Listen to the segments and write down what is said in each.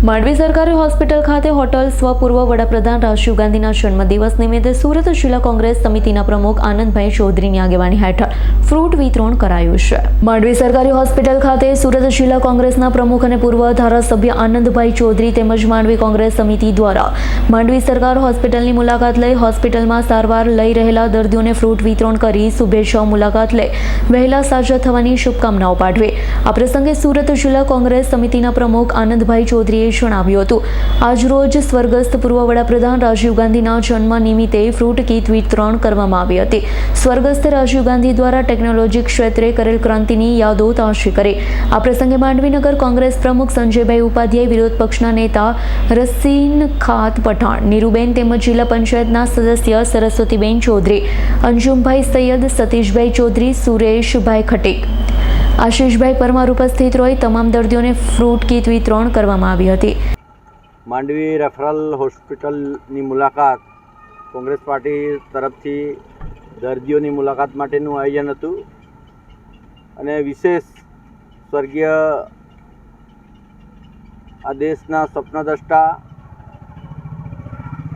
માંડવી સરકારી હોસ્પિટલ ખાતે હોટલ પૂર્વ વડાપ્રધાન રાજીવ ગાંધીના જન્મદિવસ નિમિત્તે સુરત જિલ્લા કોંગ્રેસ સમિતિના પ્રમુખ આનંદભાઈ ચૌધરીની આગેવાની હેઠળ ફ્રૂટ વિતરણ કરાયું છે। માંડવી સરકારી હોસ્પિટલ ખાતે સુરત જિલ્લા કોંગ્રેસના પ્રમુખ અને પૂર્વ ધારાસભ્ય આનંદભાઈ ચૌધરી તેમજ માંડવી કોંગ્રેસ સમિતિ દ્વારા માંડવી સરકાર હોસ્પિટલની મુલાકાત લઈ હોસ્પિટલમાં સારવાર લઈ રહેલા દર્દીઓને ફ્રૂટ વિતરણ કરી શુભેચ્છાઓ મુલાકાત લઈ વહેલા સાજા થવાની શુભકામનાઓ પાઠવી। આ પ્રસંગે સુરત જિલ્લા કોંગ્રેસ સમિતિના પ્રમુખ આનંદભાઈ ચૌધરીએ જણાવ્યું હતું, આજરોજ સ્વર્ગસ્થ પૂર્વ વડાપ્રધાન રાજીવ ગાંધીના જન્મ નિમિત્તે ફ્રૂટ કીટ વિતરણ કરવામાં આવી હતી। સ્વર્ગસ્થ રાજીવ ગાંધી દ્વારા ટેકનોલોજી ક્ષેત્રે કરેલ ક્રાંતિની યાદો તાજી કરી। આ પ્રસંગે માંડવીનગર કોંગ્રેસ પ્રમુખ સંજયભાઈ ઉપાધ્યાય, વિરોધ પક્ષના નેતા રસીન ખાત પઠાણ, નીરુબેન તેમજ જિલ્લા પંચાયતના સદસ્ય સરસ્વતીબેન ચૌધરી, અંજુમભાઈ સૈયદ, સતીશભાઈ ચૌધરી, સુરેશભાઈ ખટીક, આશીષભાઈ પરમાર ઉપસ્થિત રહી તમામ દર્દીઓને ફ્રૂટ કીટ વિતરણ કરવામાં આવી હતી। માંડવી રેફરલ હોસ્પિટલની મુલાકાત કોંગ્રેસ પાર્ટી તરફથી દર્દીઓની મુલાકાત માટેનું આયોજન હતું અને વિશેષ સ્વર્ગીય આ દેશના સ્વપ્નદ્રષ્ટા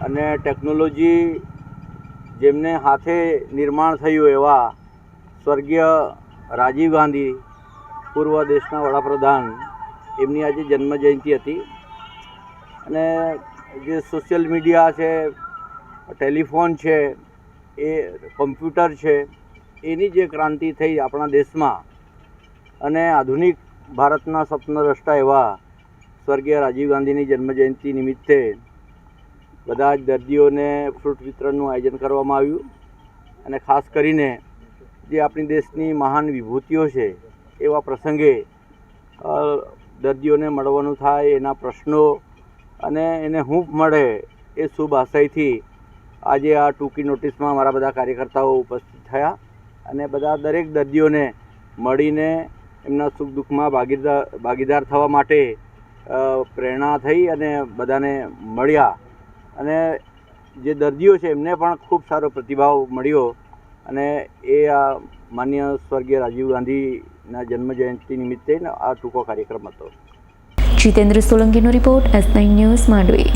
અને ટેકનોલોજી જેમને હાથે નિર્માણ થયું એવા સ્વર્ગીય રાજીવ ગાંધી પૂર્વ દેશના વડાપ્રધાન એમની આજે જન્મજયંતિ હતી અને જે સોશિયલ મીડિયા છે, ટેલિફોન છે, એ કમ્પ્યુટર છે, એની જે ક્રાંતિ થઈ આપણા દેશમાં અને આધુનિક ભારતના સ્વપ્નદ્રષ્ટા એવા સ્વર્ગીય રાજીવ ગાંધીની જન્મજયંતિ નિમિત્તે બધા જ દર્દીઓને ફ્રૂટ વિતરણનું આયોજન કરવામાં આવ્યું અને ખાસ કરીને જે આપણી દેશની મહાન વિભૂતિઓ છે એવા પ્રસંગે દર્દીઓને મળવાનું થાય, એના પ્રશ્નો અને એને હૂંફ મળે એ શુભ આશયથી આજે આ ટૂંકી નોટિસમાં મારા બધા કાર્યકર્તાઓ ઉપસ્થિત થયા અને બધા દરેક દર્દીઓને મળીને એમના સુખ દુઃખમાં ભાગીદાર થવા માટે પ્રેરણા થઈ અને બધાને મળ્યા અને જે દર્દીઓ છે એમને પણ ખૂબ સારો પ્રતિભાવ મળ્યો અને એ આ માન્ય સ્વર્ગીય રાજીવ ગાંધીના જન્મજયંતિ નિમિત્તે આ ટૂંકો કાર્યક્રમ હતો। જીતેન્દ્ર સોલંકીનો રિપોર્ટ, S9 ન્યૂઝ, માંડવી।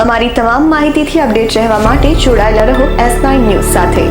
અમારી તમામ માહિતીથી અપડેટ રહેવા માટે જોડાયેલા રહો S9 ન્યૂઝ સાથે।